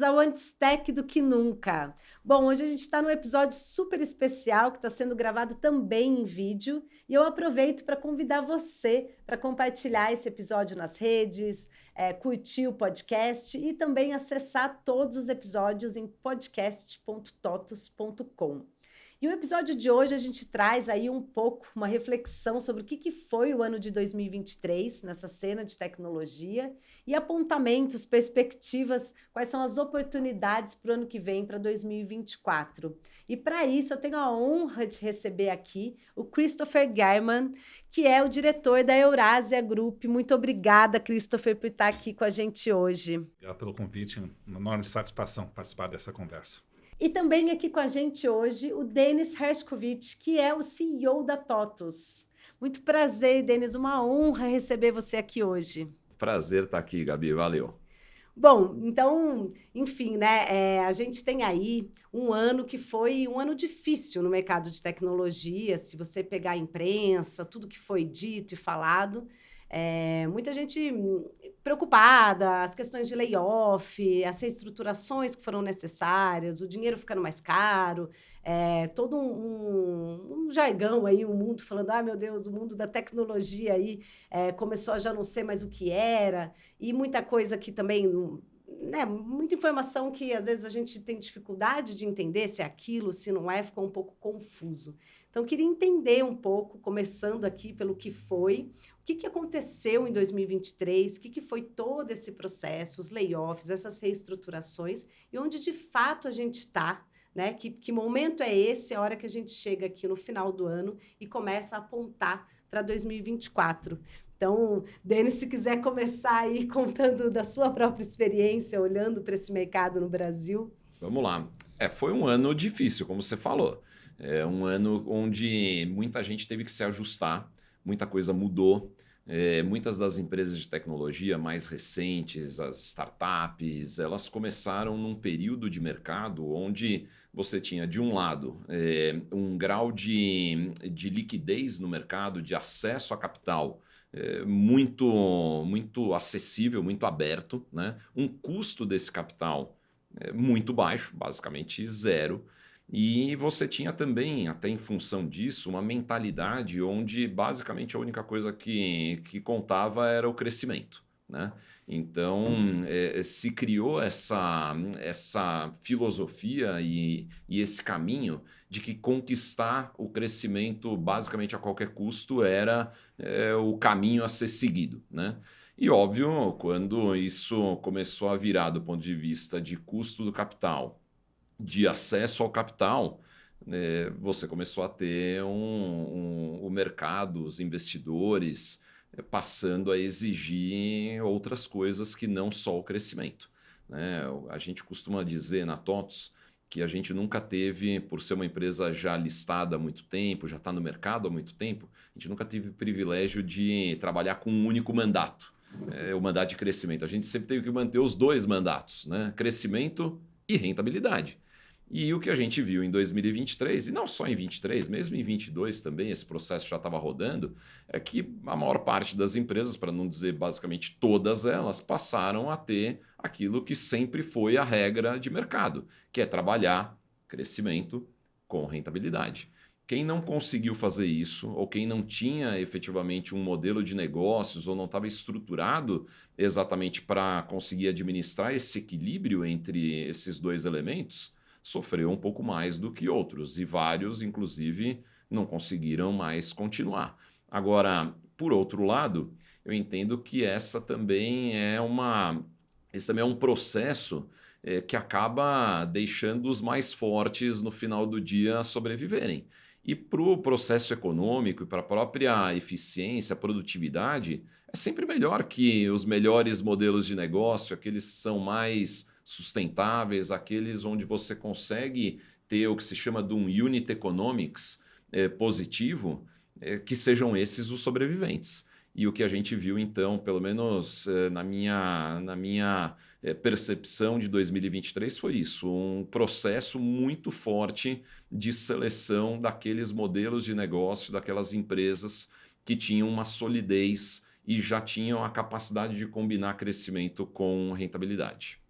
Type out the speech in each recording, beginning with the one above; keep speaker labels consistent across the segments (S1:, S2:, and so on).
S1: ao Antes Tech do que nunca. Bom, hoje a gente está num episódio super especial que está sendo gravado também em vídeo e eu aproveito para convidar você para compartilhar esse episódio nas redes, curtir o podcast e também acessar todos os episódios em podcast.totos.com. E o episódio de hoje a gente traz aí um pouco uma reflexão sobre o que foi o ano de 2023 nessa cena de tecnologia e apontamentos, perspectivas, quais são as oportunidades para o ano que vem, para 2024. E para isso eu tenho a honra de receber aqui o Christopher German, que é o diretor da Eurásia Group. Muito obrigada, Christopher, por estar aqui com a gente hoje.
S2: Obrigado pelo convite, uma enorme satisfação participar dessa conversa.
S1: E também aqui com a gente hoje o Denis Hershkovich, que é o CEO da TOTUS. Muito prazer, Denis, uma honra receber você aqui hoje.
S3: Prazer estar aqui, Gabi, valeu.
S1: Bom, então, enfim, né, a gente tem aí um ano que foi um ano difícil no mercado de tecnologia. Se você pegar a imprensa, tudo que foi dito e falado, muita gente preocupada, as questões de layoff, as reestruturações que foram necessárias, o dinheiro ficando mais caro, todo um jargão aí, um mundo falando, meu Deus, o mundo da tecnologia aí começou a já não ser mais o que era, e muita coisa que também, né, muita informação que às vezes a gente tem dificuldade de entender se é aquilo, se não é, ficou um pouco confuso. Então, eu queria entender um pouco, começando aqui pelo que foi, o que aconteceu em 2023, o que foi todo esse processo, os layoffs, essas reestruturações, e onde de fato a gente está, né? Que momento é esse, a hora que a gente chega aqui no final do ano e começa a apontar para 2024. Então, Denis, se quiser começar aí contando da sua própria experiência, olhando para esse mercado no Brasil.
S3: Vamos lá. Foi um ano difícil, como você falou. É um ano onde muita gente teve que se ajustar, muita coisa mudou. Muitas das empresas de tecnologia mais recentes, as startups, elas começaram num período de mercado onde você tinha, de um lado, um grau de liquidez no mercado, de acesso a capital muito acessível, muito aberto, né? Um custo desse capital muito baixo, basicamente zero. E você tinha também, até em função disso, uma mentalidade onde basicamente a única coisa que contava era o crescimento, né? Então, se criou essa filosofia e esse caminho de que conquistar o crescimento basicamente a qualquer custo era o caminho a ser seguido, né? E óbvio, quando isso começou a virar do ponto de vista de custo do capital, de acesso ao capital, você começou a ter o mercado, os investidores passando a exigir outras coisas que não só o crescimento, né? A gente costuma dizer na TOTUS que a gente nunca teve, por ser uma empresa já listada há muito tempo, já está no mercado há muito tempo, a gente nunca teve o privilégio de trabalhar com um único mandato, o mandato de crescimento. A gente sempre teve que manter os dois mandatos, né? Crescimento e rentabilidade. E o que a gente viu em 2023, e não só em 23, mesmo em 22 também, esse processo já estava rodando, é que a maior parte das empresas, para não dizer basicamente todas elas, passaram a ter aquilo que sempre foi a regra de mercado, que é trabalhar crescimento com rentabilidade. Quem não conseguiu fazer isso, ou quem não tinha efetivamente um modelo de negócios, ou não estava estruturado exatamente para conseguir administrar esse equilíbrio entre esses dois elementos, sofreu um pouco mais do que outros, e vários, inclusive, não conseguiram mais continuar. Agora, por outro lado, eu entendo que esse também é um processo que acaba deixando os mais fortes no final do dia sobreviverem. E para o processo econômico e para a própria eficiência, produtividade, é sempre melhor que os melhores modelos de negócio, aqueles que são mais sustentáveis, aqueles onde você consegue ter o que se chama de um unit economics positivo, que sejam esses os sobreviventes. E o que a gente viu, então, pelo menos na minha percepção de 2023, foi isso, um processo muito forte de seleção daqueles modelos de negócio, daquelas empresas que tinham uma solidez e já tinham a capacidade de combinar crescimento com rentabilidade.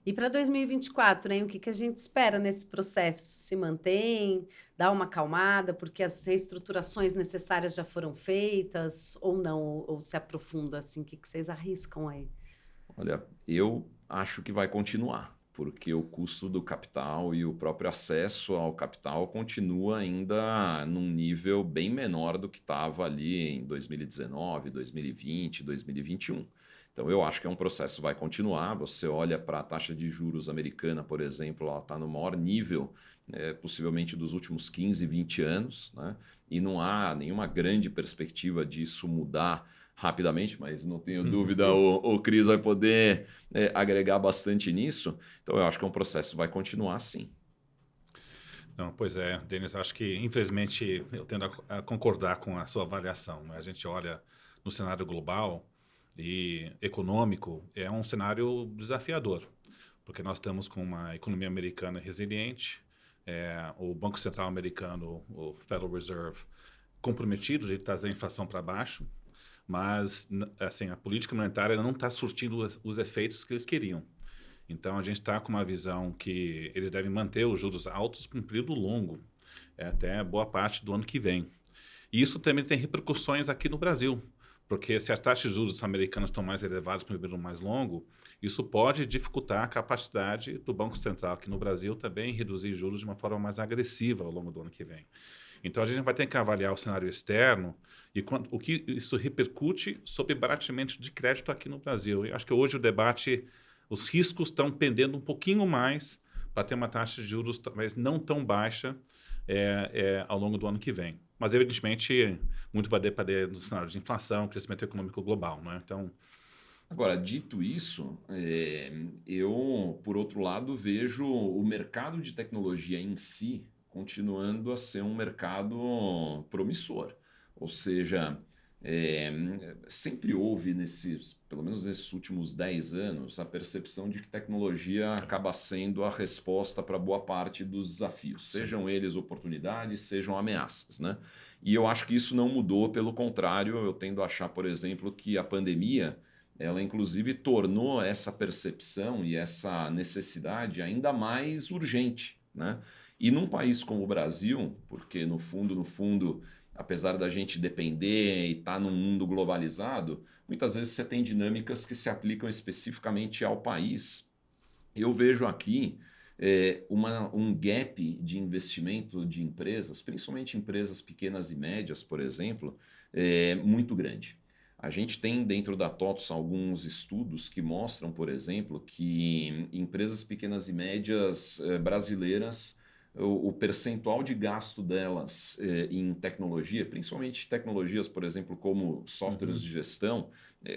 S1: E para 2024, hein, o que a gente espera nesse processo? Isso se mantém, dá uma acalmada, porque as reestruturações necessárias já foram feitas, ou não, ou se aprofunda assim? O que vocês arriscam aí?
S3: Olha, eu acho que vai continuar, porque o custo do capital e o próprio acesso ao capital continua ainda num nível bem menor do que estava ali em 2019, 2020, 2021. Então, eu acho que é um processo que vai continuar. Você olha para a taxa de juros americana, por exemplo, ela está no maior nível, possivelmente dos últimos 15, 20 anos, né? E não há nenhuma grande perspectiva disso mudar rapidamente, mas não tenho dúvida, o Cris vai poder agregar bastante nisso. Então, eu acho que é um processo que vai continuar sim.
S2: Não, pois é, Denis, acho que, infelizmente, eu tendo a concordar com a sua avaliação, né? A gente olha no cenário global e econômico, é um cenário desafiador, porque nós estamos com uma economia americana resiliente, o Banco Central americano, o Federal Reserve, comprometido de trazer a inflação para baixo, mas assim, a política monetária não está surtindo os efeitos que eles queriam. Então, a gente está com uma visão que eles devem manter os juros altos por um período longo, até boa parte do ano que vem. E isso também tem repercussões aqui no Brasil, porque se as taxas de juros americanas estão mais elevadas por um período mais longo, isso pode dificultar a capacidade do Banco Central aqui no Brasil também reduzir juros de uma forma mais agressiva ao longo do ano que vem. Então, a gente vai ter que avaliar o cenário externo e o que isso repercute sobre barateamento de crédito aqui no Brasil. Eu acho que hoje o debate, os riscos estão pendendo um pouquinho mais para ter uma taxa de juros talvez não tão baixa ao longo do ano que vem. Mas, evidentemente, muito vai depender do cenário de inflação, crescimento econômico global, né? Então,
S3: agora, dito isso, eu, por outro lado, vejo o mercado de tecnologia em si continuando a ser um mercado promissor. Ou seja, sempre houve, pelo menos nesses últimos 10 anos, a percepção de que tecnologia acaba sendo a resposta para boa parte dos desafios, sejam eles oportunidades, sejam ameaças, né? E eu acho que isso não mudou, pelo contrário, eu tendo a achar, por exemplo, que a pandemia, ela inclusive tornou essa percepção e essa necessidade ainda mais urgente, né? E num país como o Brasil, porque no fundo, apesar da gente depender e estar num mundo globalizado, muitas vezes você tem dinâmicas que se aplicam especificamente ao país. Eu vejo aqui um gap de investimento de empresas, principalmente empresas pequenas e médias, por exemplo, muito grande. A gente tem dentro da TOTVS alguns estudos que mostram, por exemplo, que empresas pequenas e médias brasileiras, o percentual de gasto delas em tecnologia, principalmente tecnologias, por exemplo, como softwares de gestão,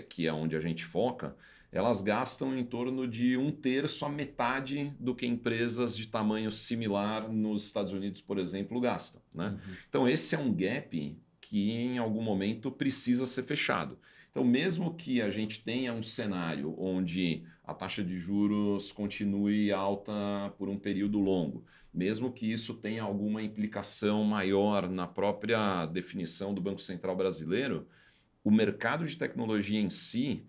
S3: que é onde a gente foca, elas gastam em torno de 1/3 a metade do que empresas de tamanho similar nos Estados Unidos, por exemplo, gastam, né? Então, esse é um gap que em algum momento precisa ser fechado. Então, mesmo que a gente tenha um cenário onde a taxa de juros continue alta por um período longo, mesmo que isso tenha alguma implicação maior na própria definição do Banco Central brasileiro, o mercado de tecnologia em si,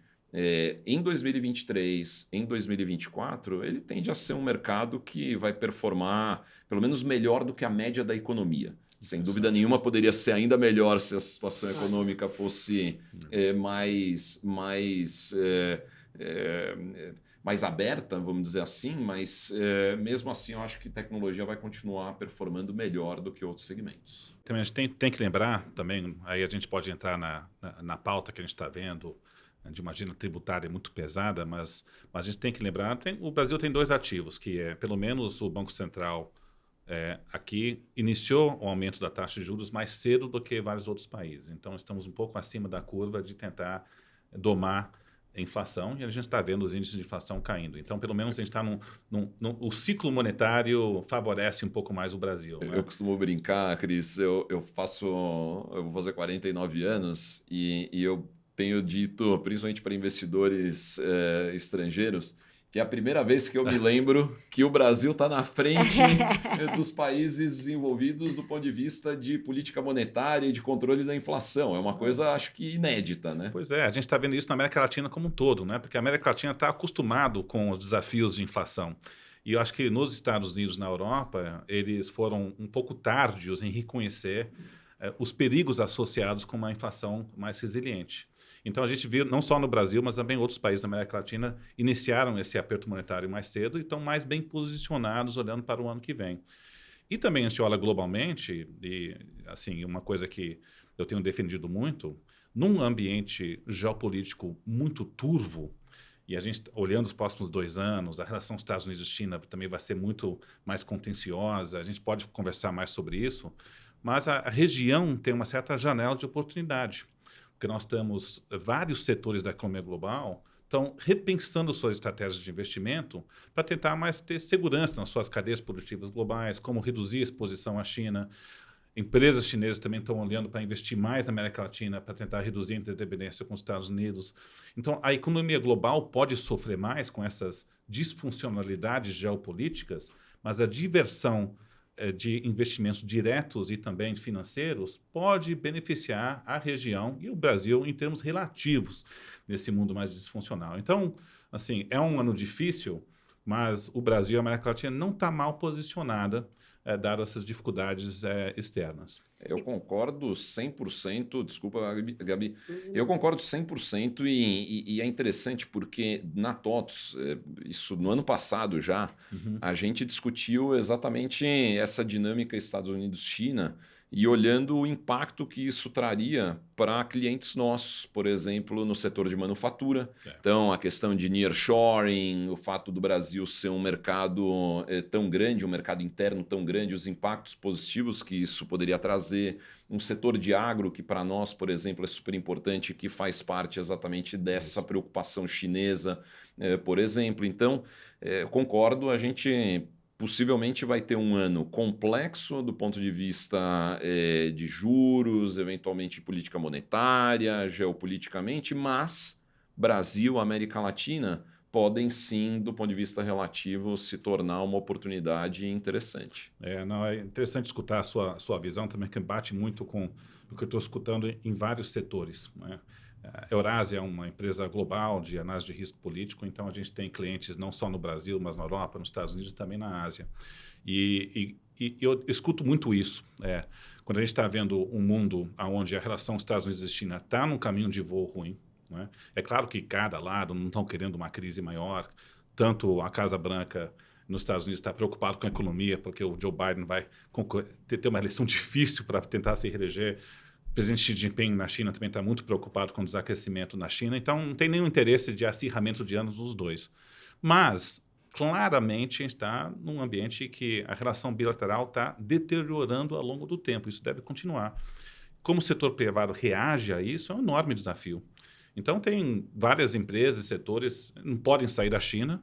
S3: em 2023, em 2024, ele tende a ser um mercado que vai performar pelo menos melhor do que a média da economia. Sem dúvida nenhuma, poderia ser ainda melhor se a situação econômica fosse mais aberta, vamos dizer assim, mas mesmo assim eu acho que tecnologia vai continuar performando melhor do que outros segmentos.
S2: Também a gente tem que lembrar, também, aí a gente pode entrar na pauta que a gente está vendo, de uma agenda tributária muito pesada, mas a gente tem que lembrar, o Brasil tem 2 ativos, que pelo menos o Banco Central aqui iniciou o aumento da taxa de juros mais cedo do que vários outros países. Então, estamos um pouco acima da curva de tentar domar a inflação e a gente está vendo os índices de inflação caindo. Então, pelo menos a gente está o ciclo monetário favorece um pouco mais o Brasil, né?
S3: Eu costumo brincar, Cris, eu vou fazer 49 anos e eu tenho dito, principalmente para investidores estrangeiros, Que é a primeira vez que eu me lembro que o Brasil está na frente dos países desenvolvidos do ponto de vista de política monetária e de controle da inflação. É uma coisa, acho que, inédita, né?
S2: Pois é, a gente está vendo isso na América Latina como um todo, né? Porque a América Latina está acostumado com os desafios de inflação. E eu acho que nos Estados Unidos e na Europa, eles foram um pouco tardios em reconhecer os perigos associados com uma inflação mais resiliente. Então, a gente viu, não só no Brasil, mas também outros países da América Latina iniciaram esse aperto monetário mais cedo e estão mais bem posicionados olhando para o ano que vem. E também a gente olha globalmente, e assim, uma coisa que eu tenho defendido muito, num ambiente geopolítico muito turvo, e a gente, olhando os próximos 2 anos, a relação Estados Unidos-China também vai ser muito mais contenciosa, a gente pode conversar mais sobre isso, mas a região tem uma certa janela de oportunidade, porque nós temos vários setores da economia global estão repensando suas estratégias de investimento para tentar mais ter segurança nas suas cadeias produtivas globais, como reduzir a exposição à China. Empresas chinesas também estão olhando para investir mais na América Latina para tentar reduzir a interdependência com os Estados Unidos. Então, a economia global pode sofrer mais com essas disfuncionalidades geopolíticas, mas a diversão de investimentos diretos e também financeiros pode beneficiar a região e o Brasil em termos relativos nesse mundo mais disfuncional. Então, assim, é um ano difícil, mas o Brasil e a América Latina não está mal posicionada dadas essas dificuldades externas.
S3: Eu concordo 100%, desculpa, Gabi, eu concordo 100% e é interessante porque na TOTOS, isso no ano passado já, a gente discutiu exatamente essa dinâmica Estados Unidos-China e olhando o impacto que isso traria para clientes nossos, por exemplo, no setor de manufatura. Então, a questão de nearshoring, o fato do Brasil ser um mercado tão grande, um mercado interno tão grande, os impactos positivos que isso poderia trazer. Um setor de agro que para nós, por exemplo, é super importante, que faz parte exatamente dessa preocupação chinesa, por exemplo. Então, concordo, a gente possivelmente vai ter um ano complexo do ponto de vista de juros, eventualmente política monetária, geopoliticamente, mas Brasil, América Latina podem sim, do ponto de vista relativo, se tornar uma oportunidade interessante.
S2: Não, é interessante escutar a sua visão também, que bate muito com o que eu estou escutando em vários setores, né? A Eurásia é uma empresa global de análise de risco político, então a gente tem clientes não só no Brasil, mas na Europa, nos Estados Unidos e também na Ásia. E eu escuto muito isso. Quando a gente está vendo um mundo onde a relação Estados Unidos e China está num caminho de voo ruim, né? É claro que cada lado não estão querendo uma crise maior, tanto a Casa Branca nos Estados Unidos está preocupado com a economia, porque o Joe Biden vai ter uma eleição difícil para tentar se reeleger. O presidente Xi Jinping na China também está muito preocupado com o desaquecimento na China, então não tem nenhum interesse de acirramento de anos dos dois. Mas, claramente, está num ambiente que a relação bilateral está deteriorando ao longo do tempo. Isso deve continuar. Como o setor privado reage a isso é um enorme desafio. Então, tem várias empresas e setores que não podem sair da China,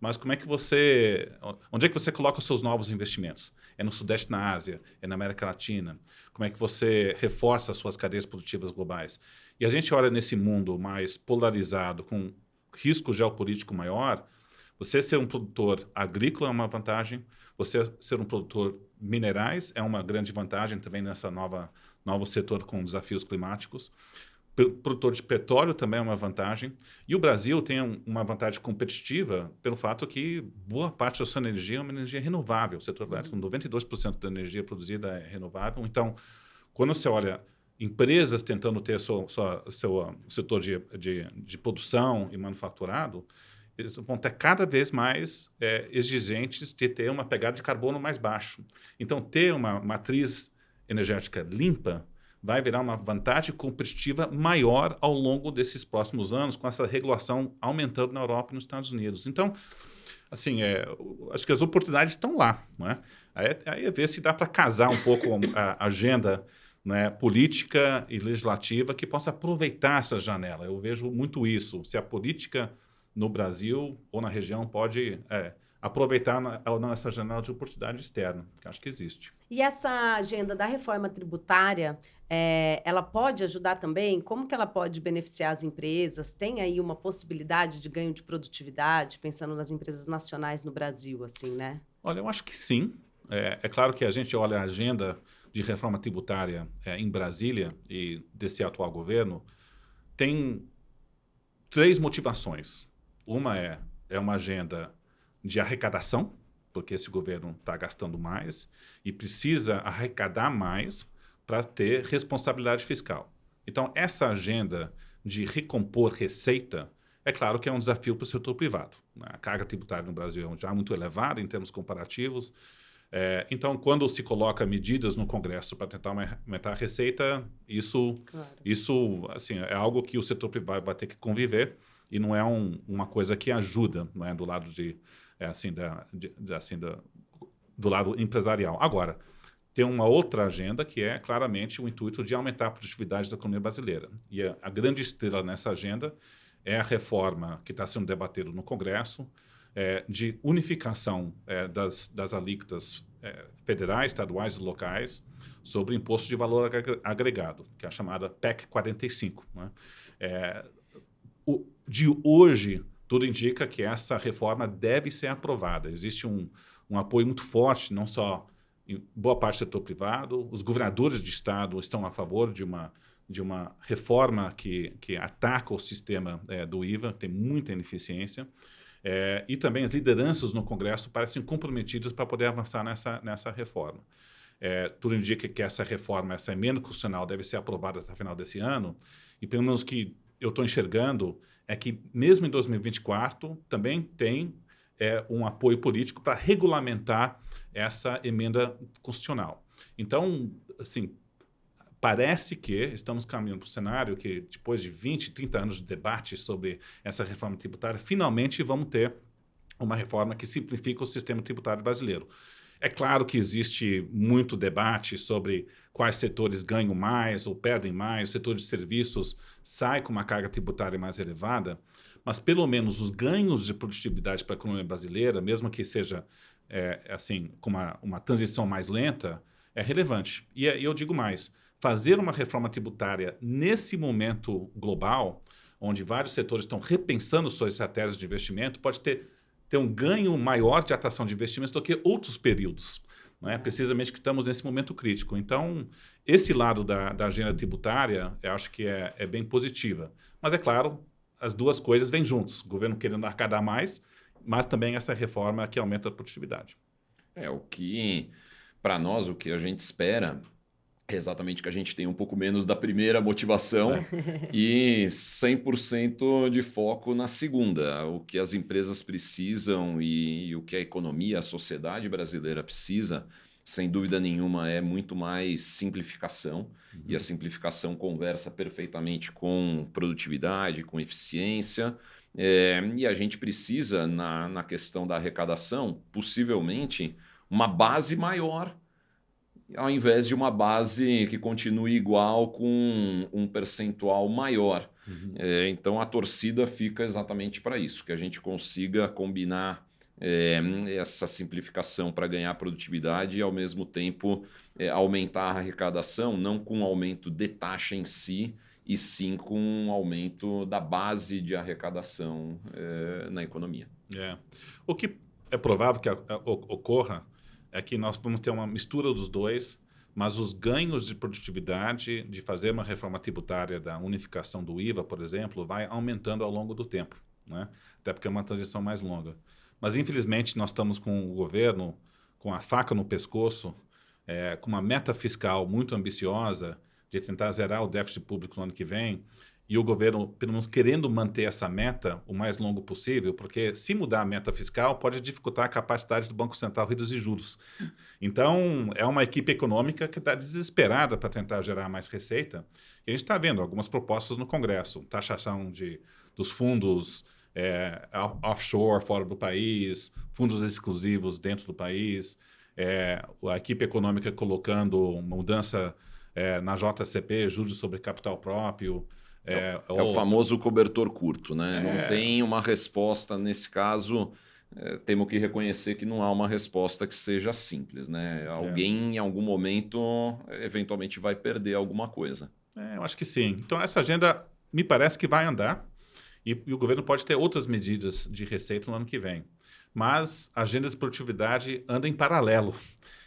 S2: mas onde é que você coloca os seus novos investimentos? É no Sudeste, na Ásia? É na América Latina? Como é que você reforça as suas cadeias produtivas globais? E a gente olha nesse mundo mais polarizado, com risco geopolítico maior, você ser um produtor agrícola é uma vantagem, você ser um produtor minerais é uma grande vantagem também nessa novo setor com desafios climáticos. Produtor de petróleo também é uma vantagem. E o Brasil tem uma vantagem competitiva pelo fato que boa parte da sua energia é uma energia renovável. O setor elétrico, 92% da energia produzida é renovável. Então, quando você olha empresas tentando ter seu setor de produção e manufaturado, eles vão ter cada vez mais exigentes de ter uma pegada de carbono mais baixo. Então, ter uma matriz energética limpa vai virar uma vantagem competitiva maior ao longo desses próximos anos, com essa regulação aumentando na Europa e nos Estados Unidos. Então, assim, acho que as oportunidades estão lá, não é? Aí é ver se dá para casar um pouco a agenda, né, política e legislativa que possa aproveitar essa janela. Eu vejo muito isso. Se a política no Brasil ou na região pode aproveitar essa janela de oportunidade externa, que acho que existe.
S1: E essa agenda da reforma tributária, ela pode ajudar também? Como que ela pode beneficiar as empresas? Tem aí uma possibilidade de ganho de produtividade, pensando nas empresas nacionais no Brasil, assim, né?
S2: Olha, eu acho que sim. É claro que a gente olha a agenda de reforma tributária em Brasília e desse atual governo, tem 3 motivações. Uma é uma agenda de arrecadação, porque esse governo está gastando mais e precisa arrecadar mais para ter responsabilidade fiscal. Então, essa agenda de recompor receita, é claro que é um desafio para o setor privado, né? A carga tributária no Brasil é já muito elevada em termos comparativos. Então, quando se coloca medidas no Congresso para tentar aumentar a receita, isso assim, é algo que o setor privado vai ter que conviver e não é uma coisa que ajuda, não é, do lado do lado empresarial. Agora, tem uma outra agenda que é claramente o intuito de aumentar a produtividade da economia brasileira. E a grande estrela nessa agenda é a reforma que está sendo debatida no Congresso, de unificação das alíquotas federais, estaduais e locais sobre imposto de valor agregado, que é a chamada PEC 45. Né? De hoje, tudo indica que essa reforma deve ser aprovada. Existe um apoio muito forte, não só em boa parte do setor privado, os governadores de estado estão a favor de uma reforma que ataca o sistema do IVA, tem muita ineficiência, e também as lideranças no Congresso parecem comprometidas para poder avançar nessa reforma. Tudo indica que essa reforma, essa emenda constitucional, deve ser aprovada até o final desse ano, e pelo menos que eu estou enxergando é que, mesmo em 2024, também tem um apoio político para regulamentar essa emenda constitucional. Então, assim, parece que estamos caminhando para um cenário que, depois de 20, 30 anos de debate sobre essa reforma tributária, finalmente vamos ter uma reforma que simplifica o sistema tributário brasileiro. É claro que existe muito debate sobre quais setores ganham mais ou perdem mais, o setor de serviços sai com uma carga tributária mais elevada, mas pelo menos os ganhos de produtividade para a economia brasileira, mesmo que seja assim, com uma transição mais lenta, é relevante. E eu digo mais, fazer uma reforma tributária nesse momento global, onde vários setores estão repensando suas estratégias de investimento, pode ter um ganho maior de atração de investimentos do que outros períodos, não é? Precisamente que estamos nesse momento crítico. Então, esse lado da agenda tributária, eu acho que é bem positiva. Mas, é claro, as duas coisas vêm juntos. O governo querendo arrecadar mais, mas também essa reforma que aumenta a produtividade.
S3: O que, para nós, o que a gente espera é exatamente que a gente tenha um pouco menos da primeira motivação e 100% de foco na segunda. O que as empresas precisam e o que a economia, a sociedade brasileira precisa, sem dúvida nenhuma, é muito mais simplificação. E a simplificação conversa perfeitamente com produtividade, com eficiência. E a gente precisa, na questão da arrecadação, possivelmente, uma base maior, ao invés de uma base que continue igual com um percentual maior. Então, a torcida fica exatamente para isso, que a gente consiga combinar essa simplificação para ganhar produtividade e, ao mesmo tempo, aumentar a arrecadação, não com um aumento de taxa em si, e sim com um aumento da base de arrecadação na economia.
S2: O que é provável que ocorra é que nós vamos ter uma mistura dos dois, mas os ganhos de produtividade de fazer uma reforma tributária da unificação do IVA, por exemplo, vai aumentando ao longo do tempo, né? Até porque é uma transição mais longa. Mas, infelizmente, nós estamos com o governo com a faca no pescoço, com uma meta fiscal muito ambiciosa de tentar zerar o déficit público no ano que vem, e o governo, pelo menos, querendo manter essa meta o mais longo possível, porque se mudar a meta fiscal pode dificultar a capacidade do Banco Central reduzir juros. Então, é uma equipe econômica que está desesperada para tentar gerar mais receita. E a gente está vendo algumas propostas no Congresso, taxação dos fundos offshore, fora do país, fundos exclusivos dentro do país, a equipe econômica colocando uma mudança na JCP, juros sobre capital próprio.
S3: É o famoso cobertor curto, né? Não tem uma resposta, nesse caso, temos que reconhecer que não há uma resposta que seja simples, né? Alguém, em algum momento, eventualmente vai perder alguma coisa.
S2: Eu acho que sim. Então, essa agenda me parece que vai andar e o governo pode ter outras medidas de receita no ano que vem. Mas a agenda de produtividade anda em paralelo.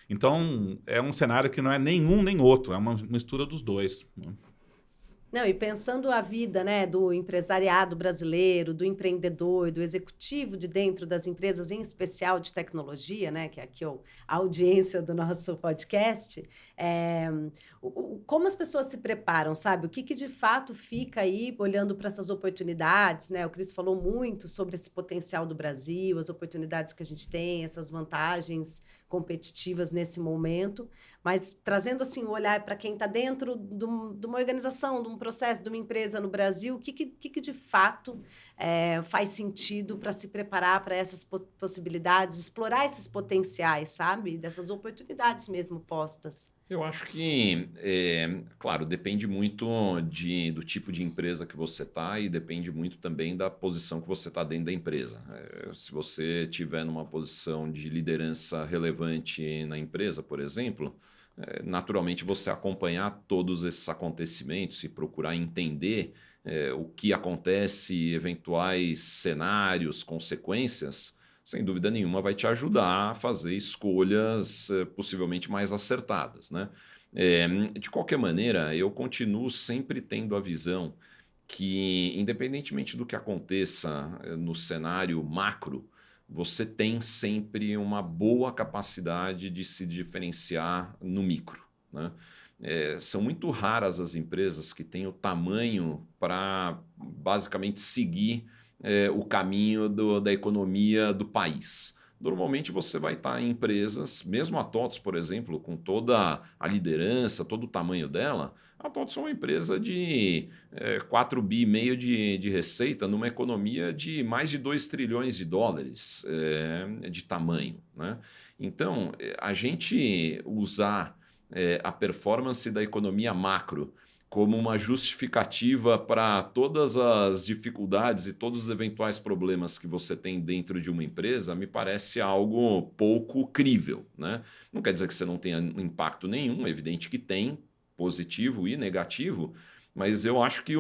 S2: Então, é um cenário que não é nenhum nem outro, é uma mistura dos dois.
S1: Não, e pensando a vida, né, do empresariado brasileiro, do empreendedor, do executivo de dentro das empresas, em especial de tecnologia, né, que é aqui a audiência do nosso podcast, como as pessoas se preparam, sabe? O que de fato fica aí olhando para essas oportunidades, né? O Cris falou muito sobre esse potencial do Brasil, as oportunidades que a gente tem, essas vantagens competitivas nesse momento, mas trazendo assim o olhar para quem está dentro de uma organização, de um processo, de uma empresa no Brasil, o que de fato faz sentido para se preparar para essas possibilidades, explorar esses potenciais, sabe? Dessas oportunidades mesmo postas.
S3: Eu acho que, claro, depende muito do tipo de empresa que você está e depende muito também da posição que você está dentro da empresa. Se você estiver numa posição de liderança relevante na empresa, por exemplo, naturalmente você acompanhar todos esses acontecimentos e procurar entender o que acontece, eventuais cenários, consequências, sem dúvida nenhuma, vai te ajudar a fazer escolhas possivelmente mais acertadas, né? De qualquer maneira, eu continuo sempre tendo a visão que, independentemente do que aconteça no cenário macro, você tem sempre uma boa capacidade de se diferenciar no micro, né? São muito raras as empresas que têm o tamanho para basicamente seguir o caminho da economia do país. Normalmente você vai estar em empresas, mesmo a TOTVS, por exemplo, com toda a liderança, todo o tamanho dela, a TOTVS é uma empresa de 4,5 bi de receita numa economia de mais de 2 trilhões de dólares de tamanho, né? Então, a gente usar a performance da economia macro como uma justificativa para todas as dificuldades e todos os eventuais problemas que você tem dentro de uma empresa, me parece algo pouco crível, né? Não quer dizer que você não tenha impacto nenhum, é evidente que tem, positivo e negativo, mas eu acho que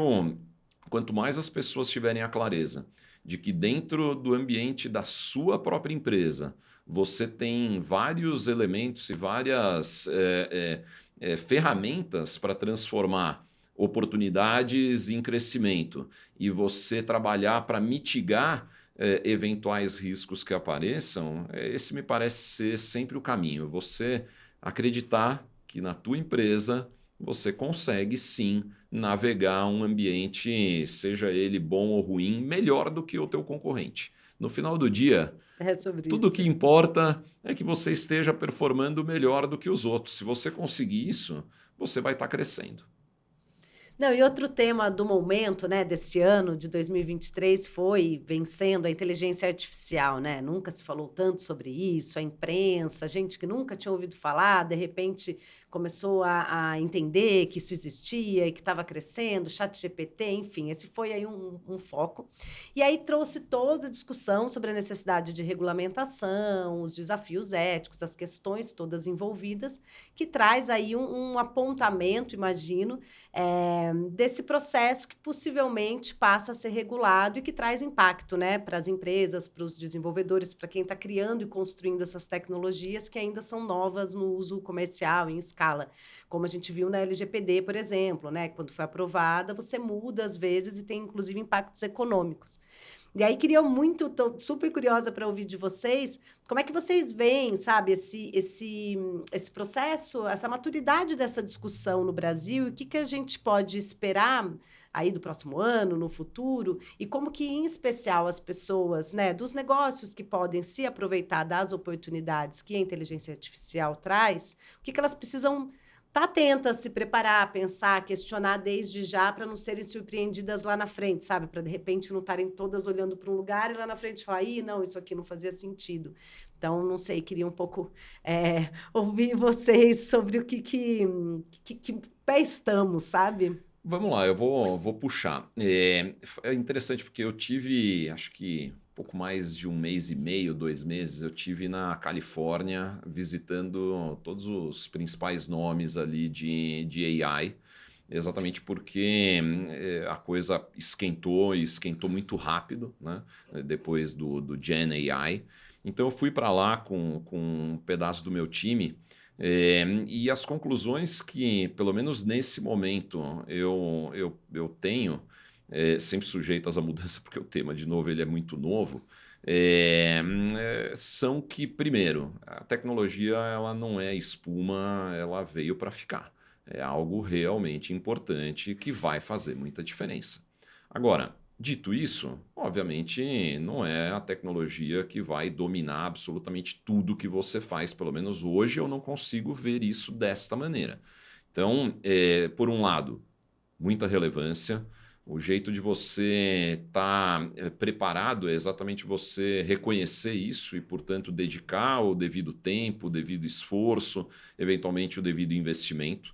S3: quanto mais as pessoas tiverem a clareza de que dentro do ambiente da sua própria empresa você tem vários elementos e várias ferramentas para transformar oportunidades em crescimento e você trabalhar para mitigar eventuais riscos que apareçam, esse me parece ser sempre o caminho. Você acreditar que na tua empresa você consegue sim navegar um ambiente, seja ele bom ou ruim, melhor do que o teu concorrente. No final do dia, tudo o que importa é que você esteja performando melhor do que os outros. Se você conseguir isso, você vai estar crescendo.
S1: Não, e outro tema do momento, né, desse ano de 2023 foi vencendo a inteligência artificial, né? Nunca se falou tanto sobre isso, a imprensa, gente que nunca tinha ouvido falar, de repente começou a entender que isso existia e que estava crescendo, ChatGPT, enfim, esse foi aí um foco. E aí trouxe toda a discussão sobre a necessidade de regulamentação, os desafios éticos, as questões todas envolvidas, que traz aí um apontamento, imagino, desse processo que possivelmente passa a ser regulado e que traz impacto, né, para as empresas, para os desenvolvedores, para quem está criando e construindo essas tecnologias que ainda são novas no uso comercial, em escala. Como a gente viu na LGPD, por exemplo, né, quando foi aprovada, você muda às vezes e tem inclusive impactos econômicos. E aí queria muito, estou super curiosa para ouvir de vocês, como é que vocês veem, sabe, esse processo, essa maturidade dessa discussão no Brasil, e o que a gente pode esperar aí do próximo ano, no futuro, e como que, em especial, as pessoas, né, dos negócios que podem se aproveitar das oportunidades que a inteligência artificial traz, o que elas precisam estar atentas, se preparar, pensar, questionar desde já para não serem surpreendidas lá na frente, sabe? Para, de repente, não estarem todas olhando para um lugar e lá na frente falar, não, isso aqui não fazia sentido. Então, não sei, queria um pouco ouvir vocês sobre o que pé estamos, sabe?
S3: Vamos lá, eu vou puxar. É interessante porque eu tive, acho que pouco mais de 1 mês e meio, 2 meses, eu tive na Califórnia visitando todos os principais nomes ali de AI, exatamente porque a coisa esquentou e esquentou muito rápido, né? Depois do Gen AI. Então eu fui para lá com um pedaço do meu time e as conclusões que, pelo menos nesse momento, eu tenho, sempre sujeitas à mudança, porque o tema, de novo, ele é muito novo, são que, primeiro, a tecnologia ela não é espuma, ela veio para ficar. É algo realmente importante que vai fazer muita diferença. Agora, dito isso, obviamente não é a tecnologia que vai dominar absolutamente tudo que você faz. Pelo menos hoje eu não consigo ver isso desta maneira. Então, por um lado, muita relevância. O jeito de você estar preparado é exatamente você reconhecer isso e, portanto, dedicar o devido tempo, o devido esforço, eventualmente o devido investimento.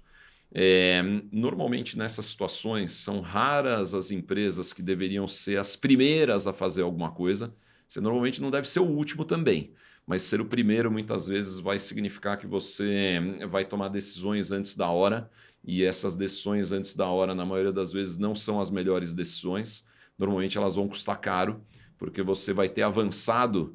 S3: Normalmente nessas situações são raras as empresas que deveriam ser as primeiras a fazer alguma coisa. Você normalmente não deve ser o último também, mas ser o primeiro muitas vezes vai significar que você vai tomar decisões antes da hora, e essas decisões antes da hora, na maioria das vezes, não são as melhores decisões. Normalmente elas vão custar caro, porque você vai ter avançado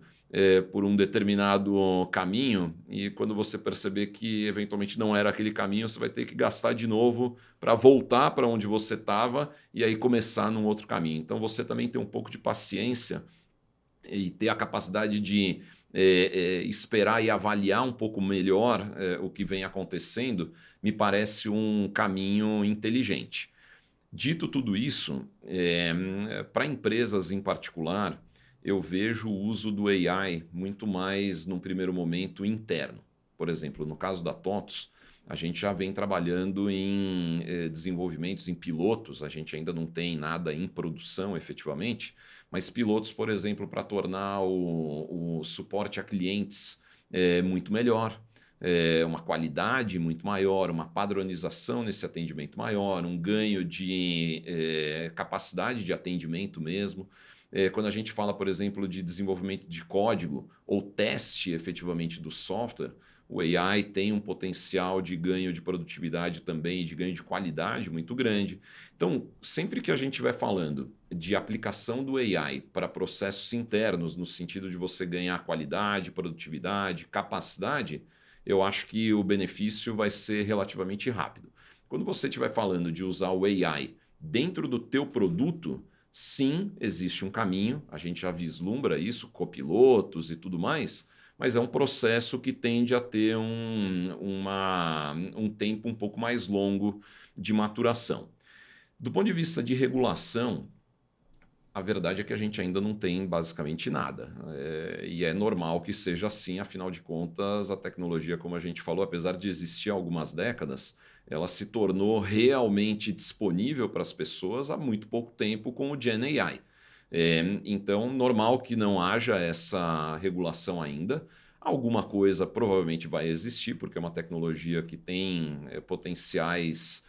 S3: por um determinado caminho, e quando você perceber que eventualmente não era aquele caminho, você vai ter que gastar de novo para voltar para onde você estava e aí começar num outro caminho. Então você também tem um pouco de paciência e ter a capacidade de esperar e avaliar um pouco melhor o que vem acontecendo, me parece um caminho inteligente. Dito tudo isso, para empresas em particular, eu vejo o uso do AI muito mais, num primeiro momento, interno. Por exemplo, no caso da TOTVS, a gente já vem trabalhando em desenvolvimentos em pilotos, a gente ainda não tem nada em produção efetivamente, mas pilotos, por exemplo, para tornar o suporte a clientes muito melhor, uma qualidade muito maior, uma padronização nesse atendimento maior, um ganho de capacidade de atendimento mesmo. Quando a gente fala, por exemplo, de desenvolvimento de código ou teste efetivamente do software, o AI tem um potencial de ganho de produtividade também, de ganho de qualidade muito grande. Então, sempre que a gente estiver falando de aplicação do AI para processos internos, no sentido de você ganhar qualidade, produtividade, capacidade, eu acho que o benefício vai ser relativamente rápido. Quando você estiver falando de usar o AI dentro do teu produto, sim, existe um caminho, a gente já vislumbra isso, copilotos e tudo mais, mas é um processo que tende a ter um tempo um pouco mais longo de maturação. Do ponto de vista de regulação, a verdade é que a gente ainda não tem basicamente nada. E é normal que seja assim, afinal de contas, a tecnologia, como a gente falou, apesar de existir há algumas décadas, ela se tornou realmente disponível para as pessoas há muito pouco tempo com o Gen AI. Então, normal que não haja essa regulação ainda. Alguma coisa provavelmente vai existir, porque é uma tecnologia que tem potenciais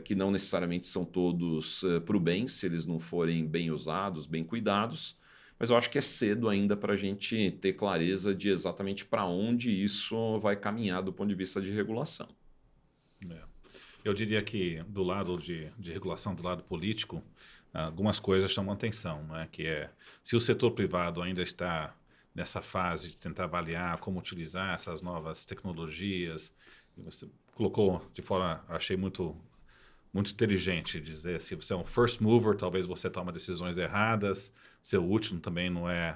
S3: que não necessariamente são todos para o bem, se eles não forem bem usados, bem cuidados. Mas eu acho que é cedo ainda para a gente ter clareza de exatamente para onde isso vai caminhar do ponto de vista de regulação.
S2: Eu diria que do lado de regulação, do lado político, algumas coisas chamam atenção, né? Que é, se o setor privado ainda está nessa fase de tentar avaliar como utilizar essas novas tecnologias, você colocou de forma, achei muito inteligente dizer, se você é um first mover, talvez você tome decisões erradas, ser o último também não é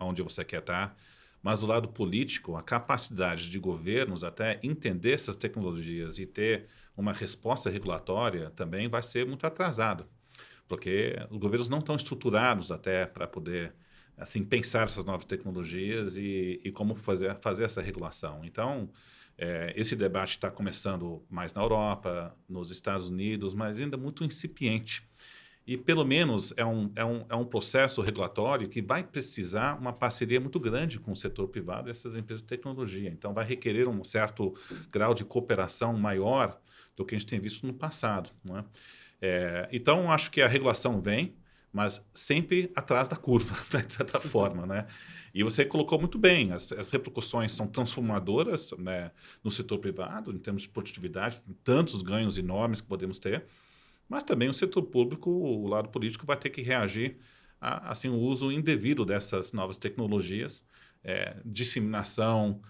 S2: onde você quer estar. Mas do lado político, a capacidade de governos até entender essas tecnologias e ter uma resposta regulatória também vai ser muito atrasado, porque os governos não estão estruturados até para poder assim pensar essas novas tecnologias e como fazer essa regulação. Então, esse debate está começando mais na Europa, nos Estados Unidos, mas ainda muito incipiente. E, pelo menos, é um processo regulatório que vai precisar uma parceria muito grande com o setor privado e essas empresas de tecnologia. Então, vai requerer um certo grau de cooperação maior do que a gente tem visto no passado, não é? Então, acho que a regulação vem, mas sempre atrás da curva, de certa forma, né? E você colocou muito bem, as repercussões são transformadoras, né, no setor privado, em termos de produtividade, tem tantos ganhos enormes que podemos ter, mas também o setor público, o lado político, vai ter que reagir a assim, o uso indevido dessas novas tecnologias, disseminação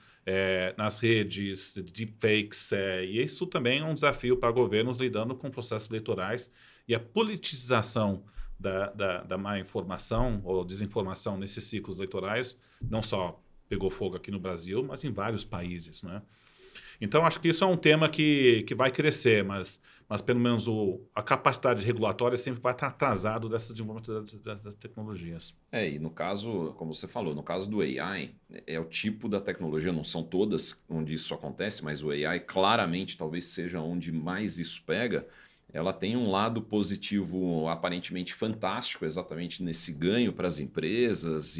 S2: nas redes, deepfakes, e isso também é um desafio para governos lidando com processos eleitorais e a politização da má informação ou desinformação nesses ciclos eleitorais, não só pegou fogo aqui no Brasil, mas em vários países, né? Então, acho que isso é um tema que vai crescer, mas pelo menos a capacidade regulatória sempre vai estar atrasado dessa desenvolvimento das tecnologias.
S3: E no caso, como você falou, no caso do AI, é o tipo da tecnologia, não são todas onde isso acontece, mas o AI claramente talvez seja onde mais isso pega. Ela tem um lado positivo aparentemente fantástico, exatamente nesse ganho para as empresas,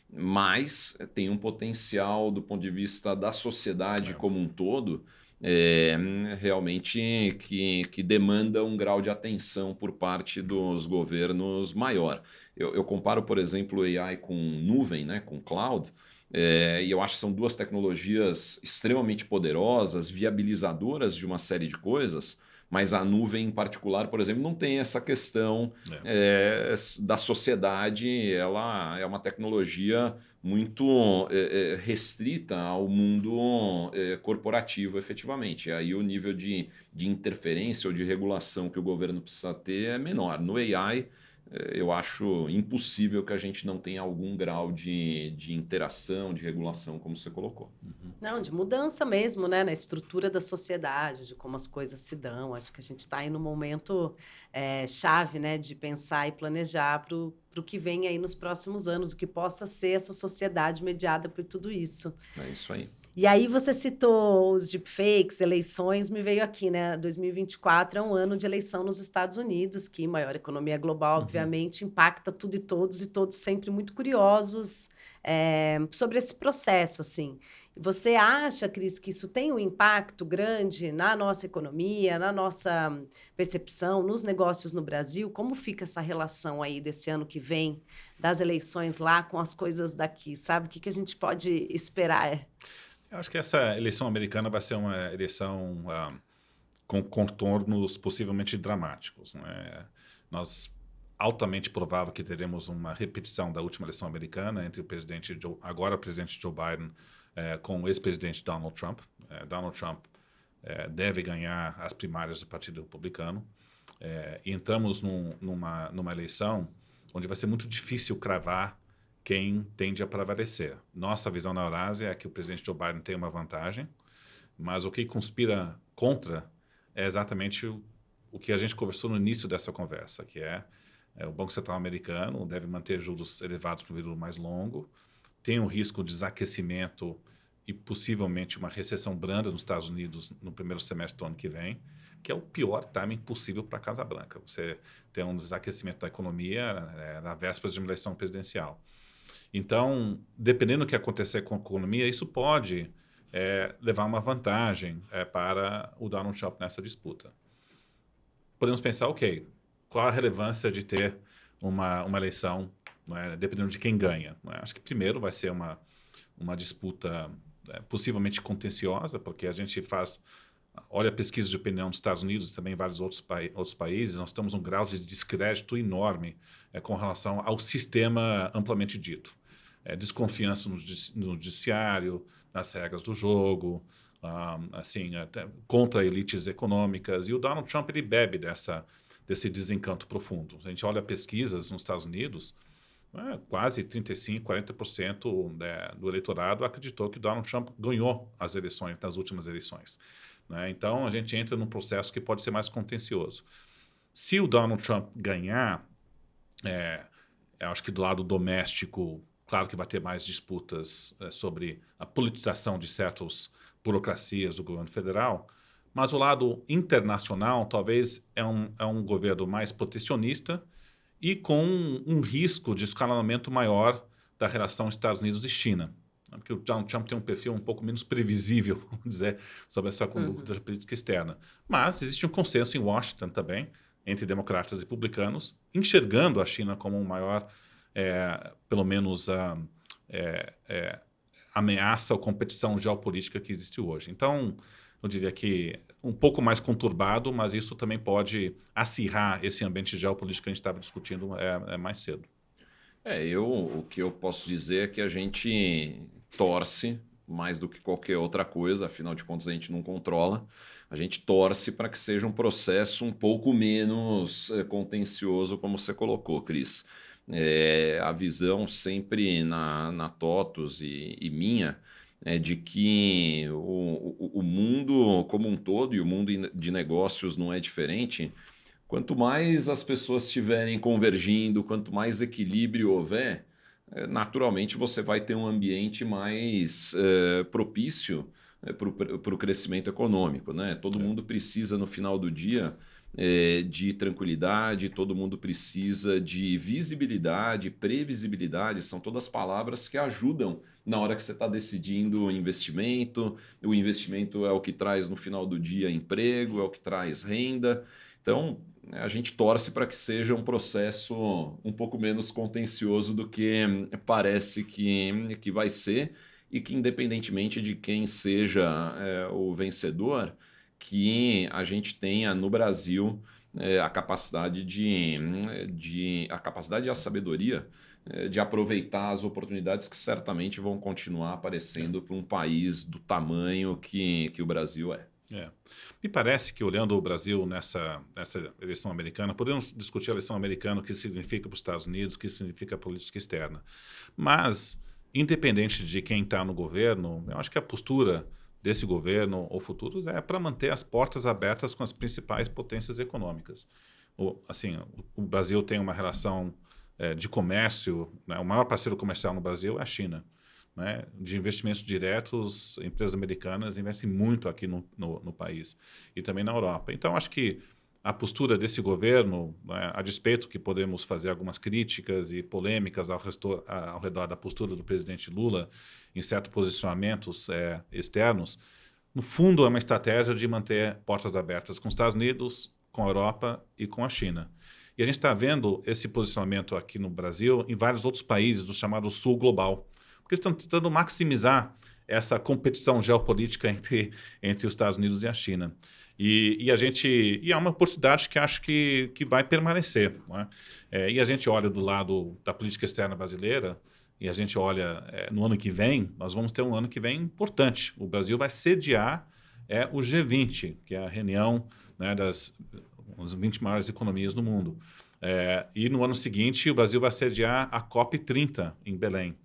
S3: mas tem um potencial do ponto de vista da sociedade como um todo, realmente que demanda um grau de atenção por parte dos governos maior. Eu comparo, por exemplo, o AI com nuvem, né, com cloud, e eu acho que são duas tecnologias extremamente poderosas, viabilizadoras de uma série de coisas, mas a nuvem em particular, por exemplo, não tem essa questão da sociedade, ela é uma tecnologia muito restrita ao mundo corporativo, efetivamente. Aí o nível de interferência ou de regulação que o governo precisa ter é menor. No AI, eu acho impossível que a gente não tenha algum grau de interação, de regulação, como você colocou.
S1: Não, de mudança mesmo, né? Na estrutura da sociedade, de como as coisas se dão. Acho que a gente está aí no momento chave, né? De pensar e planejar para o que vem aí nos próximos anos, o que possa ser essa sociedade mediada por tudo isso.
S3: É isso aí.
S1: E aí você citou os deepfakes, eleições, me veio aqui, né? 2024 é um ano de eleição nos Estados Unidos, que maior economia global, obviamente, impacta tudo e todos sempre muito curiosos sobre esse processo, assim. Você acha, Cris, que isso tem um impacto grande na nossa economia, na nossa percepção, nos negócios no Brasil? Como fica essa relação aí desse ano que vem, das eleições lá com as coisas daqui, sabe? O que a gente pode esperar?
S2: Eu acho que essa eleição americana vai ser uma eleição com contornos possivelmente dramáticos, né? Nós altamente provável que teremos uma repetição da última eleição americana entre o presidente agora o presidente Joe Biden com o ex-presidente Donald Trump. Donald Trump deve ganhar as primárias do Partido Republicano. E entramos numa eleição onde vai ser muito difícil cravar quem tende a prevalecer. Nossa visão na Eurásia é que o presidente Joe Biden tem uma vantagem, mas o que conspira contra é exatamente o que a gente conversou no início dessa conversa, que o Banco Central americano deve manter juros elevados por um período mais longo, tem um risco de desaquecimento e possivelmente uma recessão branda nos Estados Unidos no primeiro semestre do ano que vem, que é o pior timing possível para a Casa Branca. Você tem um desaquecimento da economia na véspera de uma eleição presidencial. Então, dependendo do que acontecer com a economia, isso pode levar uma vantagem para o Donald Trump nessa disputa. Podemos pensar, ok, qual a relevância de ter uma eleição, dependendo de quem ganha? Acho que primeiro vai ser uma disputa possivelmente contenciosa, porque a gente olha pesquisas de opinião dos Estados Unidos e também vários outros países, nós estamos num grau de descrédito enorme com relação ao sistema amplamente dito. Desconfiança no judiciário, nas regras do jogo, contra elites econômicas. E o Donald Trump ele bebe desse desencanto profundo. A gente olha pesquisas nos Estados Unidos, quase 35%, 40% do eleitorado acreditou que Donald Trump ganhou as eleições, nas últimas eleições. Então, a gente entra num processo que pode ser mais contencioso. Se o Donald Trump ganhar, eu acho que do lado doméstico, claro que vai ter mais disputas sobre a politização de certas burocracias do governo federal, mas o lado internacional talvez é um governo mais protecionista e com um risco de escalonamento maior da relação Estados Unidos e China. Porque o Donald Trump tem um perfil um pouco menos previsível, vamos dizer, sobre essa conduta política externa. Mas existe um consenso em Washington também entre democratas e republicanos, enxergando a China como um maior, pelo menos, ameaça ou competição geopolítica que existe hoje. Então, eu diria que um pouco mais conturbado, mas isso também pode acirrar esse ambiente geopolítico que a gente estava discutindo mais cedo.
S3: O que eu posso dizer é que a gente torce mais do que qualquer outra coisa, afinal de contas a gente não controla, a gente torce para que seja um processo um pouco menos contencioso, como você colocou, Cris. A visão sempre na TOTVS e minha é de que o mundo como um todo, e o mundo de negócios não é diferente, quanto mais as pessoas estiverem convergindo, quanto mais equilíbrio houver, naturalmente você vai ter um ambiente mais propício para o crescimento econômico, né? Todo mundo precisa, no final do dia, de tranquilidade, todo mundo precisa de visibilidade, previsibilidade, são todas palavras que ajudam na hora que você está decidindo o investimento é o que traz no final do dia emprego, é o que traz renda. Então, a gente torce para que seja um processo um pouco menos contencioso do que parece que vai ser, e que, independentemente de quem seja o vencedor, que a gente tenha no Brasil a capacidade a capacidade e a sabedoria de aproveitar as oportunidades que certamente vão continuar aparecendo para um país do tamanho que o Brasil é.
S2: Me parece que, olhando o Brasil nessa eleição americana, podemos discutir a eleição americana, o que significa para os Estados Unidos, o que significa a política externa. Mas, independente de quem está no governo, eu acho que a postura desse governo ou futuros é para manter as portas abertas com as principais potências econômicas. O Brasil tem uma relação de comércio, né? O maior parceiro comercial no Brasil é a China. Né, de investimentos diretos, empresas americanas investem muito aqui no país e também na Europa. Então, acho que a postura desse governo, né, a despeito que podemos fazer algumas críticas e polêmicas ao redor da postura do presidente Lula em certos posicionamentos externos, no fundo é uma estratégia de manter portas abertas com os Estados Unidos, com a Europa e com a China. E a gente está vendo esse posicionamento aqui no Brasil em vários outros países do chamado Sul Global, porque estão tentando maximizar essa competição geopolítica entre os Estados Unidos e a China. E é uma oportunidade que acho que vai permanecer. Não é? E a gente olha do lado da política externa brasileira, e a gente olha no ano que vem, nós vamos ter um ano que vem importante. O Brasil vai sediar o G20, que é a reunião, né, das 20 maiores economias do mundo. E no ano seguinte, o Brasil vai sediar a COP30 em Belém.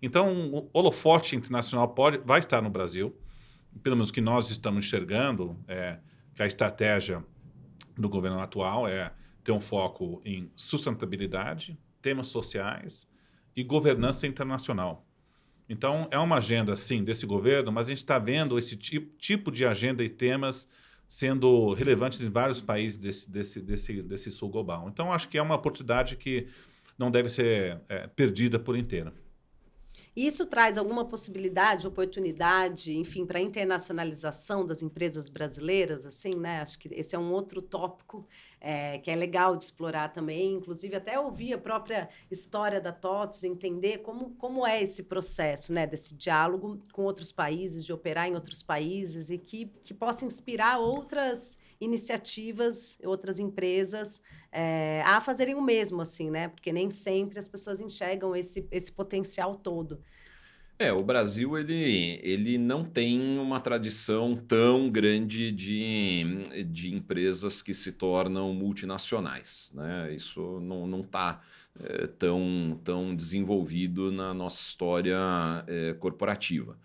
S2: Então, o holofote internacional vai estar no Brasil, pelo menos o que nós estamos enxergando, que a estratégia do governo atual é ter um foco em sustentabilidade, temas sociais e governança internacional. Então, é uma agenda, sim, desse governo, mas a gente está vendo esse tipo de agenda e temas sendo relevantes em vários países desse sul global. Então, acho que é uma oportunidade que não deve ser perdida por inteiro.
S1: E isso traz alguma possibilidade, oportunidade, enfim, para a internacionalização das empresas brasileiras, assim, né? Acho que esse é um outro tópico que é legal de explorar também. Inclusive, até ouvir a própria história da TOTVS, entender como é esse processo, né? Desse diálogo com outros países, de operar em outros países e que possa inspirar outras iniciativas, outras empresas a fazerem o mesmo, assim, né? Porque nem sempre as pessoas enxergam esse potencial todo.
S3: O Brasil ele não tem uma tradição tão grande de empresas que se tornam multinacionais, né? Isso não está tão desenvolvido na nossa história corporativa.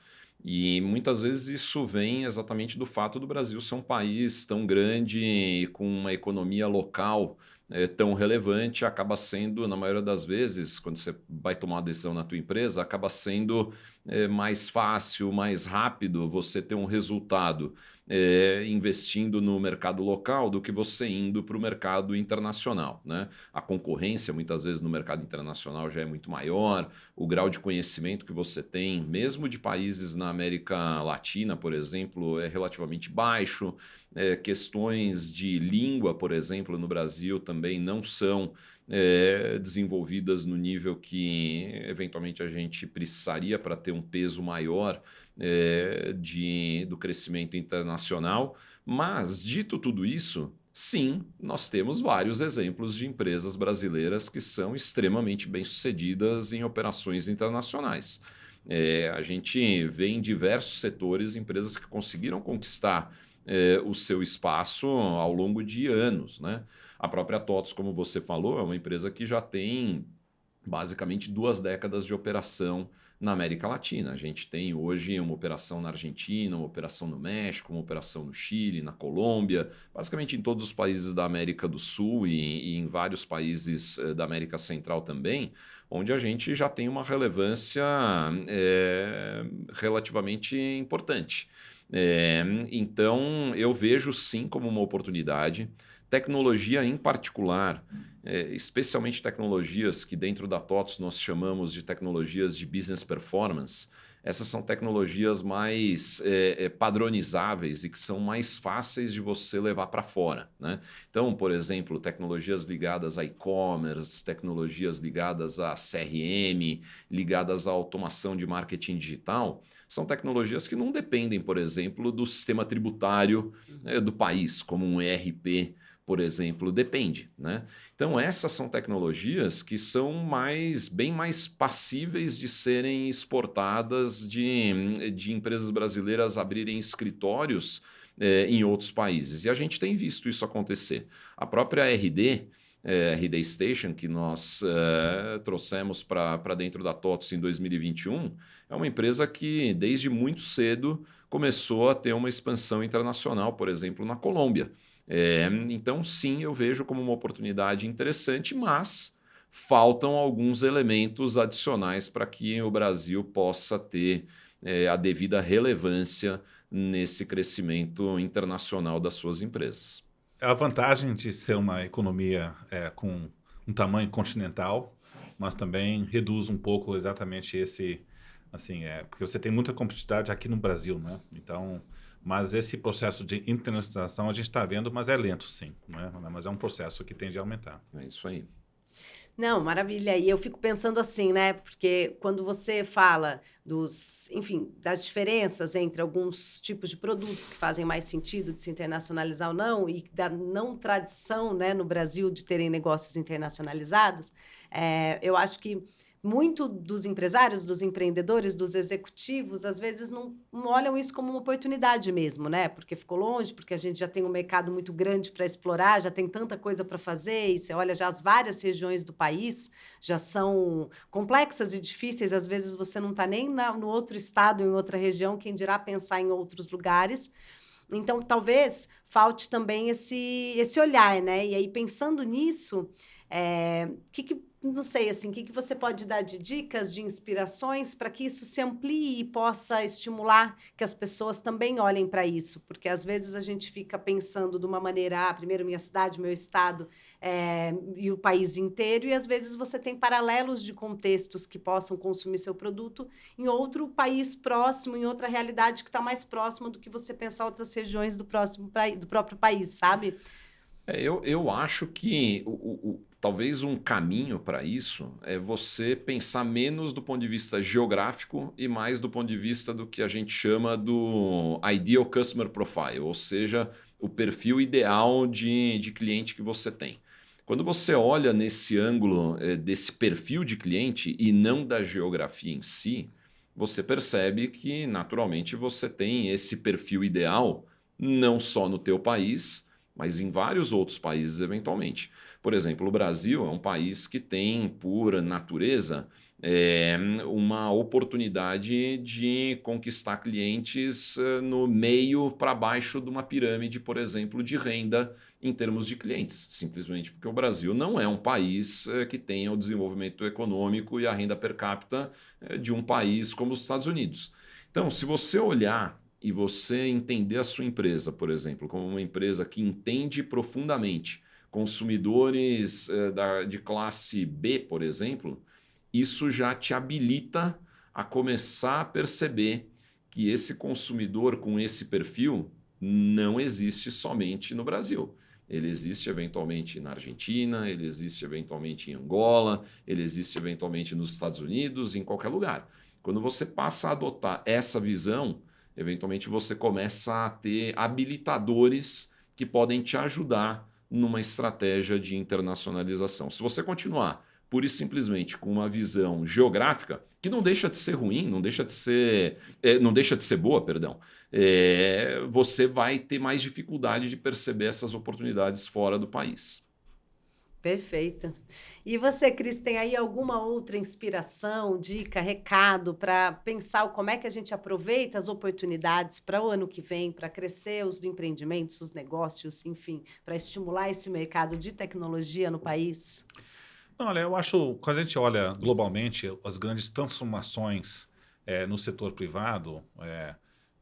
S3: E muitas vezes isso vem exatamente do fato do Brasil ser um país tão grande e com uma economia local tão relevante, acaba sendo, na maioria das vezes, quando você vai tomar uma decisão na tua empresa, acaba sendo mais fácil, mais rápido você ter um resultado investindo no mercado local do que você indo para o mercado internacional, né? A concorrência, muitas vezes, no mercado internacional já é muito maior, o grau de conhecimento que você tem, mesmo de países na América Latina, por exemplo, é relativamente baixo. questões de língua, por exemplo, no Brasil também não são desenvolvidas no nível que eventualmente a gente precisaria para ter um peso maior do crescimento internacional. Mas, dito tudo isso, sim, nós temos vários exemplos de empresas brasileiras que são extremamente bem-sucedidas em operações internacionais. A gente vê em diversos setores empresas que conseguiram conquistar o seu espaço ao longo de anos, né? A própria TOTVS, como você falou, é uma empresa que já tem basicamente 2 décadas de operação na América Latina. A gente tem hoje uma operação na Argentina, uma operação no México, uma operação no Chile, na Colômbia, basicamente em todos os países da América do Sul e em vários países da América Central também, onde a gente já tem uma relevância relativamente importante. Então, eu vejo sim como uma oportunidade. Tecnologia em particular, especialmente tecnologias que dentro da TOTVS nós chamamos de tecnologias de business performance, essas são tecnologias mais padronizáveis e que são mais fáceis de você levar para fora, né? Então, por exemplo, tecnologias ligadas a e-commerce, tecnologias ligadas a CRM, ligadas à automação de marketing digital, são tecnologias que não dependem, por exemplo, do sistema tributário do país, como um ERP, por exemplo, depende, né? Então, essas são tecnologias que são bem mais passíveis de serem exportadas de empresas brasileiras abrirem escritórios em outros países. E a gente tem visto isso acontecer. A própria RD Station, que nós trouxemos para dentro da TOTVS em 2021, é uma empresa que, desde muito cedo, começou a ter uma expansão internacional, por exemplo, na Colômbia. Então, sim, eu vejo como uma oportunidade interessante, mas faltam alguns elementos adicionais para que o Brasil possa ter a devida relevância nesse crescimento internacional das suas empresas.
S2: A vantagem de ser uma economia com um tamanho continental, mas também reduz um pouco exatamente esse, assim, porque você tem muita competitividade aqui no Brasil, né? Então, mas esse processo de internacionalização a gente está vendo, mas é lento, sim, né? Mas é um processo que tende a aumentar.
S3: É isso aí.
S1: Não, maravilha. E eu fico pensando assim, né? Porque quando você fala das diferenças entre alguns tipos de produtos que fazem mais sentido de se internacionalizar ou não, e da não tradição, né, no Brasil de terem negócios internacionalizados, eu acho que muito dos empresários, dos empreendedores, dos executivos, às vezes não olham isso como uma oportunidade mesmo, né? Porque ficou longe, porque a gente já tem um mercado muito grande para explorar, já tem tanta coisa para fazer, e você olha já as várias regiões do país, já são complexas e difíceis, às vezes você não está nem no outro estado, em outra região, quem dirá pensar em outros lugares. Então, talvez falte também esse olhar, né? E aí, pensando nisso, não sei, assim, o que você pode dar de dicas, de inspirações para que isso se amplie e possa estimular que as pessoas também olhem para isso? Porque, às vezes, a gente fica pensando de uma maneira, primeiro minha cidade, meu estado e o país inteiro, e, às vezes, você tem paralelos de contextos que possam consumir seu produto em outro país próximo, em outra realidade que está mais próxima do que você pensar outras regiões do próprio país, sabe?
S3: Eu acho que talvez um caminho para isso é você pensar menos do ponto de vista geográfico e mais do ponto de vista do que a gente chama do Ideal Customer Profile, ou seja, o perfil ideal de cliente que você tem. Quando você olha nesse ângulo desse perfil de cliente e não da geografia em si, você percebe que naturalmente você tem esse perfil ideal não só no teu país, mas em vários outros países eventualmente. Por exemplo, o Brasil é um país que tem, por natureza, uma oportunidade de conquistar clientes no meio para baixo de uma pirâmide, por exemplo, de renda em termos de clientes. Simplesmente porque o Brasil não é um país que tenha o desenvolvimento econômico e a renda per capita de um país como os Estados Unidos. Então, se você olhar e você entender a sua empresa, por exemplo, como uma empresa que entende profundamente consumidores de classe B, por exemplo, isso já te habilita a começar a perceber que esse consumidor com esse perfil não existe somente no Brasil. Ele existe eventualmente na Argentina, ele existe eventualmente em Angola, ele existe eventualmente nos Estados Unidos, em qualquer lugar. Quando você passa a adotar essa visão, eventualmente você começa a ter habilitadores que podem te ajudar numa estratégia de internacionalização. Se você continuar pura e simplesmente com uma visão geográfica, que não deixa de ser ruim, não deixa de ser boa, perdão, você vai ter mais dificuldade de perceber essas oportunidades fora do país.
S1: Perfeito. E você, Cris, tem aí alguma outra inspiração, dica, recado para pensar como é que a gente aproveita as oportunidades para o ano que vem, para crescer os empreendimentos, os negócios, enfim, para estimular esse mercado de tecnologia no país?
S2: Olha, eu acho, quando a gente olha globalmente, as grandes transformações no setor privado,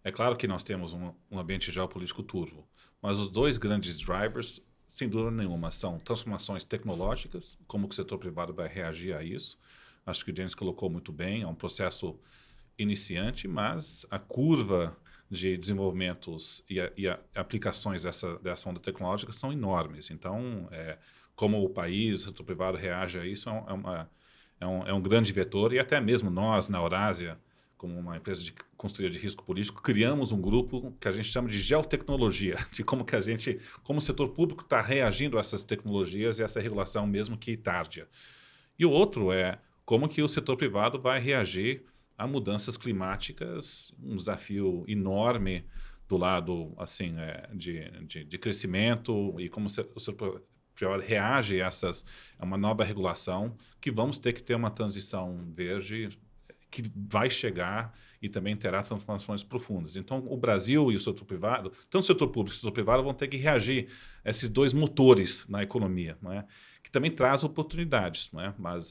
S2: é claro que nós temos um ambiente geopolítico turvo, mas os dois grandes drivers, sem dúvida nenhuma, são transformações tecnológicas, como que o setor privado vai reagir a isso. Acho que o Denis colocou muito bem, é um processo iniciante, mas a curva de desenvolvimentos e aplicações dessa onda tecnológica são enormes. Então, como o país, o setor privado reage a isso, é um grande vetor, e até mesmo nós, na Eurásia, como uma empresa de consultoria de risco político, criamos um grupo que a gente chama de geotecnologia, de como o setor público está reagindo a essas tecnologias e essa regulação mesmo que tardia. E o outro é como que o setor privado vai reagir a mudanças climáticas, um desafio enorme do lado assim, de crescimento, e como o setor privado reage a uma nova regulação, que vamos ter que ter uma transição verde que vai chegar e também terá transformações profundas. Então, o Brasil e o setor privado, tanto o setor público e o setor privado, vão ter que reagir a esses dois motores na economia, não é? Que também traz oportunidades, não é? Mas,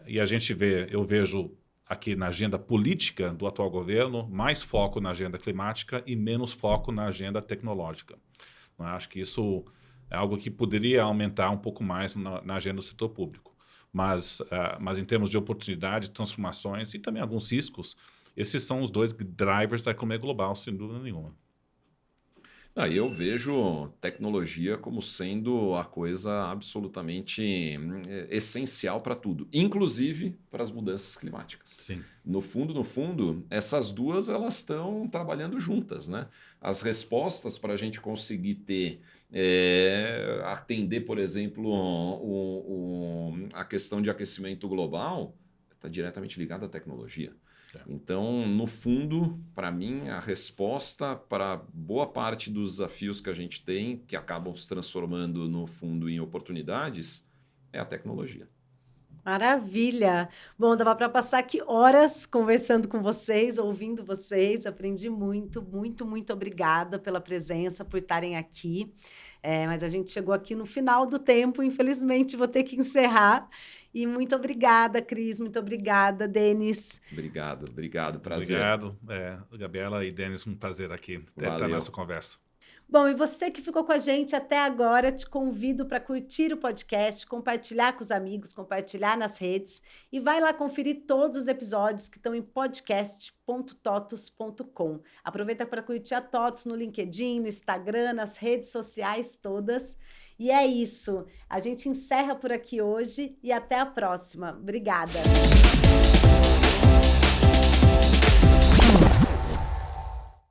S2: e a gente eu vejo aqui na agenda política do atual governo mais foco na agenda climática e menos foco na agenda tecnológica. Não é? Acho que isso é algo que poderia aumentar um pouco mais na agenda do setor público. Mas em termos de oportunidade, transformações e também alguns riscos, esses são os dois drivers da economia global, sem dúvida nenhuma.
S3: Eu vejo tecnologia como sendo a coisa absolutamente essencial para tudo, inclusive para as mudanças climáticas.
S2: Sim.
S3: No fundo, essas duas elas estão trabalhando juntas, né? As respostas para a gente conseguir atender, por exemplo, a questão de aquecimento global está diretamente ligada à tecnologia. Então, no fundo, para mim, a resposta para boa parte dos desafios que a gente tem, que acabam se transformando, no fundo, em oportunidades, é a tecnologia.
S1: Maravilha! Bom, dava para passar aqui horas conversando com vocês, ouvindo vocês, aprendi muito, muito, muito obrigada pela presença, por estarem aqui. Mas a gente chegou aqui no final do tempo, infelizmente vou ter que encerrar. E muito obrigada, Cris, muito obrigada, Denis.
S3: Obrigado, prazer.
S2: Obrigado, Gabriela e Denis, um prazer aqui estar nessa conversa.
S1: Bom, e você que ficou com a gente até agora, te convido para curtir o podcast, compartilhar com os amigos, compartilhar nas redes e vai lá conferir todos os episódios que estão em podcast.totus.com. Aproveita para curtir a TOTUS no LinkedIn, no Instagram, nas redes sociais todas. E é isso. A gente encerra por aqui hoje e até a próxima. Obrigada.